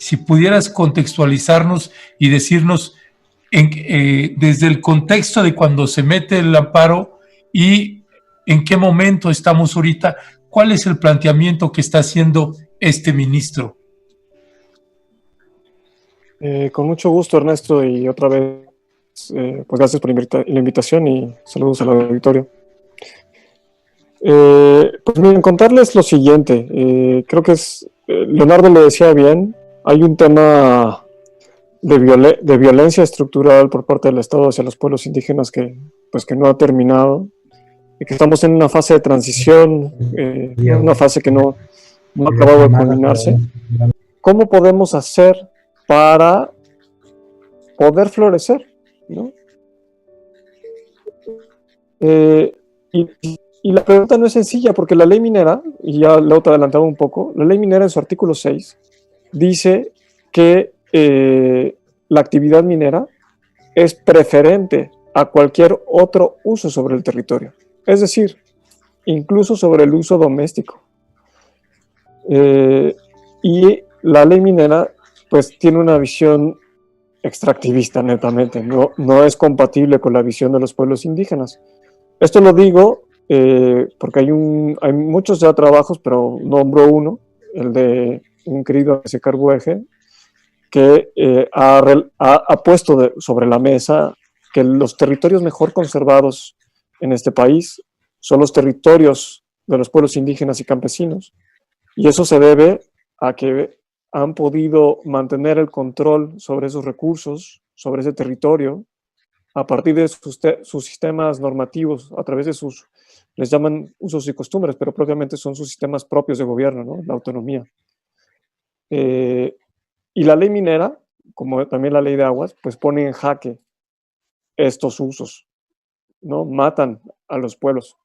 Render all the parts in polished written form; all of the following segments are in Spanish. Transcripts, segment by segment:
si pudieras contextualizarnos y decirnos desde el contexto de cuando se mete el amparo y en qué momento estamos ahorita, ¿cuál es el planteamiento que está haciendo este ministro? Con mucho gusto, Ernesto, y otra vez, pues gracias por la invitación y saludos al auditorio. Pues miren, contarles lo siguiente, creo que Leonardo lo decía bien, hay un tema de violencia estructural por parte del Estado hacia los pueblos indígenas que no ha terminado, y que estamos en una fase de transición, una fase que no ha acabado de culminarse. ¿Cómo podemos hacer para poder florecer, ¿no? Y la pregunta no es sencilla, porque la ley minera, y ya lo he adelantado un poco, la ley minera en su artículo 6 dice que la actividad minera es preferente a cualquier otro uso sobre el territorio, es decir, incluso sobre el uso doméstico. Y la ley minera pues tiene una visión extractivista, netamente, no es compatible con la visión de los pueblos indígenas. Esto lo digo porque hay muchos ya trabajos, pero nombro uno, el de un querido Carbueje, que ha puesto sobre la mesa que los territorios mejor conservados en este país son los territorios de los pueblos indígenas y campesinos, y eso se debe a que han podido mantener el control sobre esos recursos, sobre ese territorio, a partir de sus sistemas normativos, a través de les llaman usos y costumbres, pero propiamente son sus sistemas propios de gobierno, ¿no? La autonomía. Y la ley minera, como también la ley de aguas, pues pone en jaque estos usos, ¿no? Matan a los pueblos.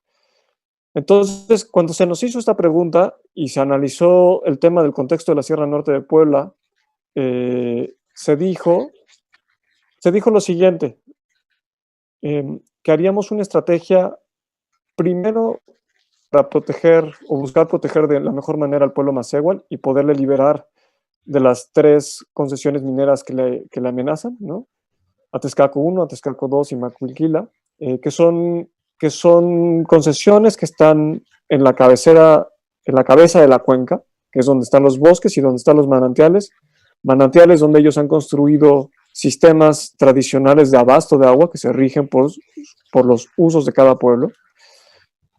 Entonces, cuando se nos hizo esta pregunta y se analizó el tema del contexto de la Sierra Norte de Puebla, se dijo lo siguiente, que haríamos una estrategia primero para proteger o buscar proteger de la mejor manera al pueblo Masehual y poderle liberar de las 3 concesiones mineras que le amenazan, ¿no? Atezcalco 1, Atezcalco 2 y Macuilquila, que son concesiones que están en la cabeza de la cuenca, que es donde están los bosques y donde están los manantiales donde ellos han construido sistemas tradicionales de abasto de agua que se rigen por los usos de cada pueblo,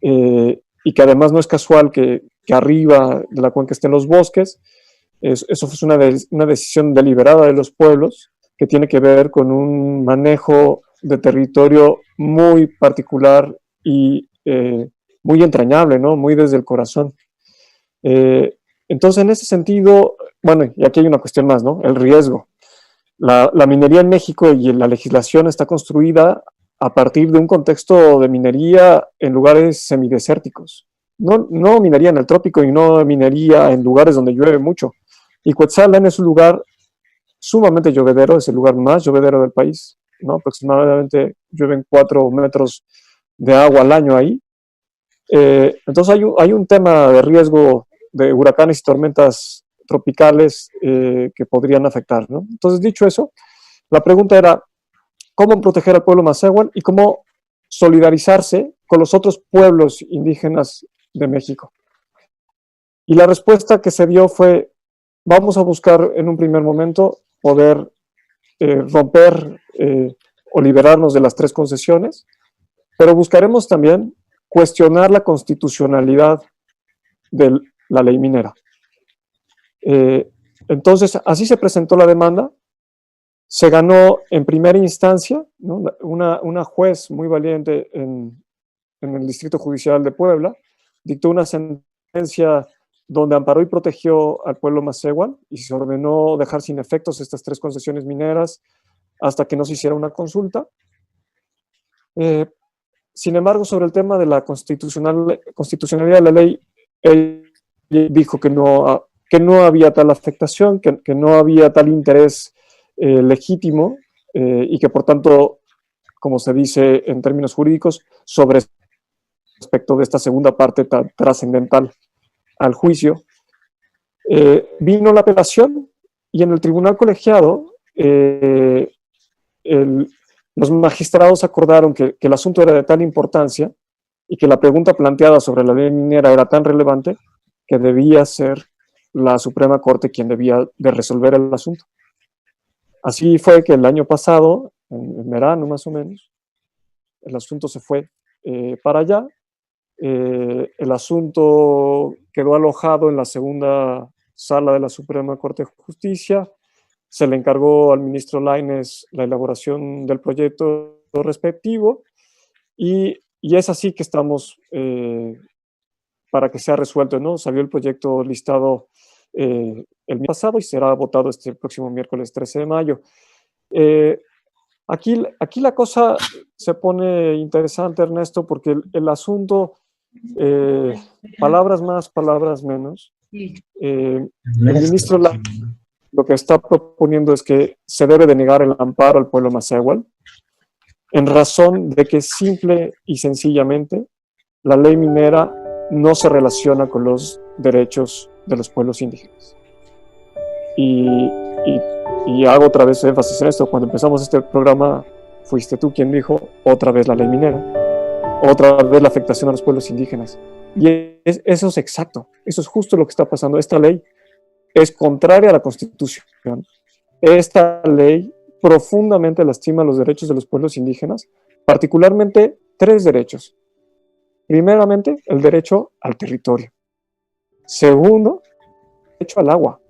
y que además no es casual que arriba de la cuenca estén los bosques. Eso fue una decisión deliberada de los pueblos que tiene que ver con un manejo de territorio muy particular y muy entrañable, ¿no? Muy desde el corazón. Entonces, en ese sentido, bueno, y aquí hay una cuestión más, ¿no? El riesgo. La minería en México y la legislación está construida a partir de un contexto de minería en lugares semidesérticos. No minería en el trópico y no minería en lugares donde llueve mucho. Y Cuetzalan es un lugar sumamente llovedero, es el lugar más llovedero del país, ¿no? Aproximadamente llueven 4 metros de agua al año ahí. Entonces hay un tema de riesgo de huracanes y tormentas tropicales que podrían afectar, ¿no? Entonces, dicho eso, la pregunta era cómo proteger al pueblo Masehual y cómo solidarizarse con los otros pueblos indígenas de México. Y la respuesta que se dio fue, vamos a buscar en un primer momento poder romper o liberarnos de las 3 concesiones, pero buscaremos también cuestionar la constitucionalidad de la ley minera. Entonces, así se presentó la demanda, se ganó en primera instancia, ¿no? Una juez muy valiente en el Distrito Judicial de Puebla, dictó una sentencia donde amparó y protegió al pueblo Masehual y se ordenó dejar sin efectos estas 3 concesiones mineras hasta que no se hiciera una consulta. Sin embargo, sobre el tema de la constitucionalidad de la ley, él dijo que no había tal afectación, que no había tal interés legítimo y que por tanto, como se dice en términos jurídicos, sobre respecto de esta segunda parte trascendental al juicio, vino la apelación Y en el tribunal colegiado, los magistrados acordaron que el asunto era de tal importancia y que la pregunta planteada sobre la ley minera era tan relevante que debía ser la Suprema Corte quien debía de resolver el asunto. Así fue que el año pasado, en verano más o menos, el asunto se fue para allá. El asunto quedó alojado en la segunda sala de la Suprema Corte de Justicia. Se le encargó al ministro Lainez la elaboración del proyecto respectivo y es así que estamos para que sea resuelto, ¿no? Salió el proyecto listado el mes pasado y será votado este próximo miércoles 13 de mayo. Aquí la cosa se pone interesante, Ernesto, porque el asunto, palabras más, palabras menos, el ministro lo que está proponiendo es que se debe de negar el amparo al pueblo macehual en razón de que simple y sencillamente la ley minera no se relaciona con los derechos de los pueblos indígenas. Y hago otra vez énfasis en esto. Cuando empezamos este programa, fuiste tú quien dijo otra vez la ley minera, otra vez la afectación a los pueblos indígenas. Y eso es exacto, eso es justo lo que está pasando. Esta ley es contraria a la Constitución. Esta ley profundamente lastima los derechos de los pueblos indígenas, particularmente 3 derechos. Primeramente, el derecho al territorio. Segundo, el derecho al agua.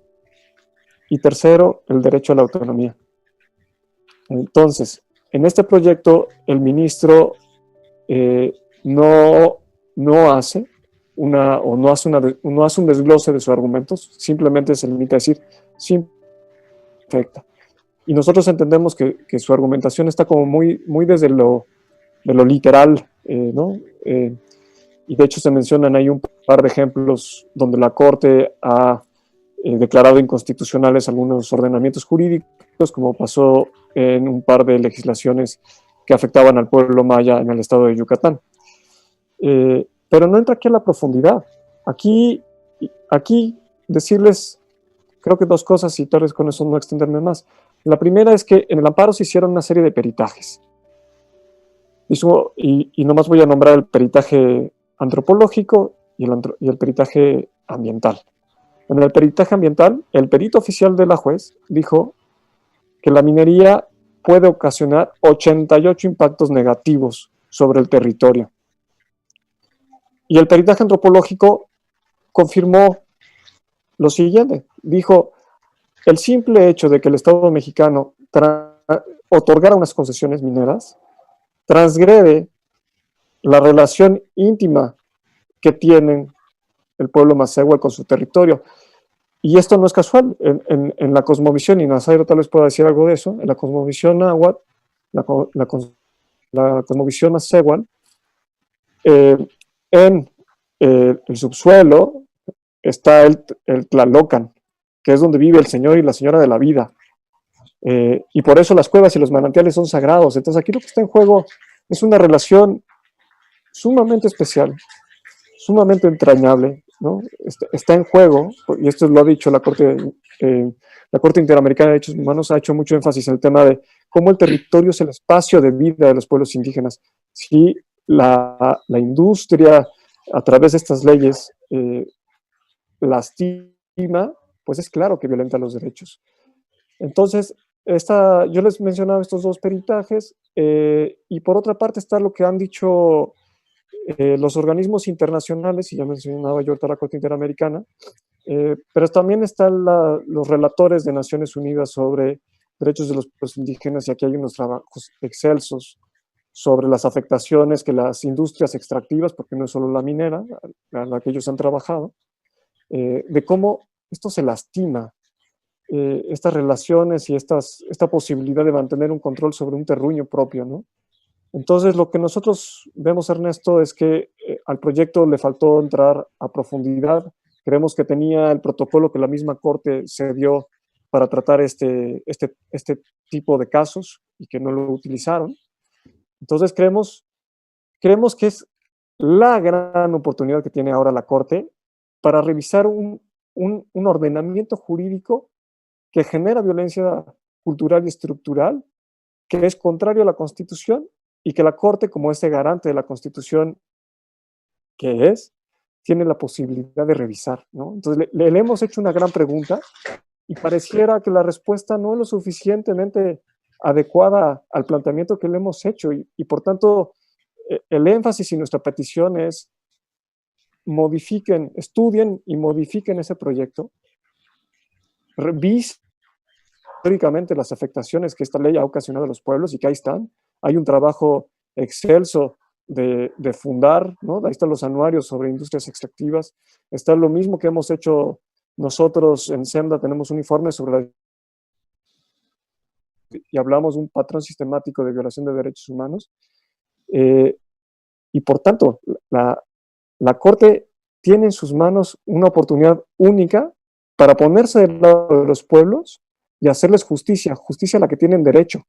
Y tercero, el derecho a la autonomía. Entonces, en este proyecto, el ministro no hace un desglose de sus argumentos, simplemente se limita a decir, sí, perfecta. Y nosotros entendemos que su argumentación está como muy desde lo literal, ¿no? Y de hecho se mencionan ahí un par de ejemplos donde la Corte ha declarado inconstitucionales algunos ordenamientos jurídicos, como pasó en un par de legislaciones que afectaban al pueblo maya en el estado de Yucatán. Pero no entra aquí a la profundidad. Aquí decirles, creo que 2 cosas y tal vez con eso no extenderme más. La primera es que en el amparo se hicieron una serie de peritajes. Y nomás voy a nombrar el peritaje antropológico y el peritaje ambiental. En el peritaje ambiental, el perito oficial de la juez dijo que la minería puede ocasionar 88 impactos negativos sobre el territorio. Y el peritaje antropológico confirmó lo siguiente. Dijo, el simple hecho de que el Estado mexicano otorgara unas concesiones mineras transgrede la relación íntima que tienen el pueblo macehual con su territorio. Y esto no es casual. En la cosmovisión, y Nazairo tal vez pueda decir algo de eso, en la cosmovisión náhuatl, la cosmovisión macehual, en el subsuelo está el Tlalocan, que es donde vive el Señor y la Señora de la vida. Y por eso las cuevas y los manantiales son sagrados. Entonces aquí lo que está en juego es una relación sumamente especial, sumamente entrañable, ¿no? Está en juego, y esto lo ha dicho la Corte Interamericana de Derechos Humanos, ha hecho mucho énfasis en el tema de cómo el territorio es el espacio de vida de los pueblos indígenas. Si la industria, a través de estas leyes, lastima, pues es claro que violenta los derechos. Entonces, yo les mencionaba estos 2 peritajes, y por otra parte está lo que han dicho los organismos internacionales, y ya mencionaba yo ahorita la Corte Interamericana, pero también están los relatores de Naciones Unidas sobre derechos de los pueblos indígenas, y aquí hay unos trabajos excelsos sobre las afectaciones que las industrias extractivas, porque no es solo la minera, a la que ellos han trabajado, de cómo esto se lastima, estas relaciones y esta posibilidad de mantener un control sobre un terruño propio, ¿no? Entonces, lo que nosotros vemos, Ernesto, es que al proyecto le faltó entrar a profundidad. Creemos que tenía el protocolo que la misma Corte se dio para tratar este tipo de casos y que no lo utilizaron. Entonces, creemos que es la gran oportunidad que tiene ahora la Corte para revisar un ordenamiento jurídico que genera violencia cultural y estructural, que es contrario a la Constitución, y que la Corte, como este garante de la Constitución que es, tiene la posibilidad de revisar, ¿no? Entonces le hemos hecho una gran pregunta y pareciera que la respuesta no es lo suficientemente adecuada al planteamiento que le hemos hecho y por tanto el énfasis y nuestra petición es modifiquen, estudien y modifiquen ese proyecto, revisen históricamente las afectaciones que esta ley ha ocasionado a los pueblos y que ahí están. Hay un trabajo excelso de fundar, ¿no? Ahí están los anuarios sobre industrias extractivas. Está lo mismo que hemos hecho nosotros en SEMDA, tenemos un informe sobre y hablamos de un patrón sistemático de violación de derechos humanos. Y por tanto, la Corte tiene en sus manos una oportunidad única para ponerse del lado de los pueblos y hacerles justicia, justicia a la que tienen derecho.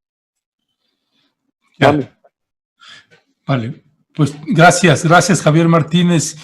Vale, pues gracias Javier Martínez.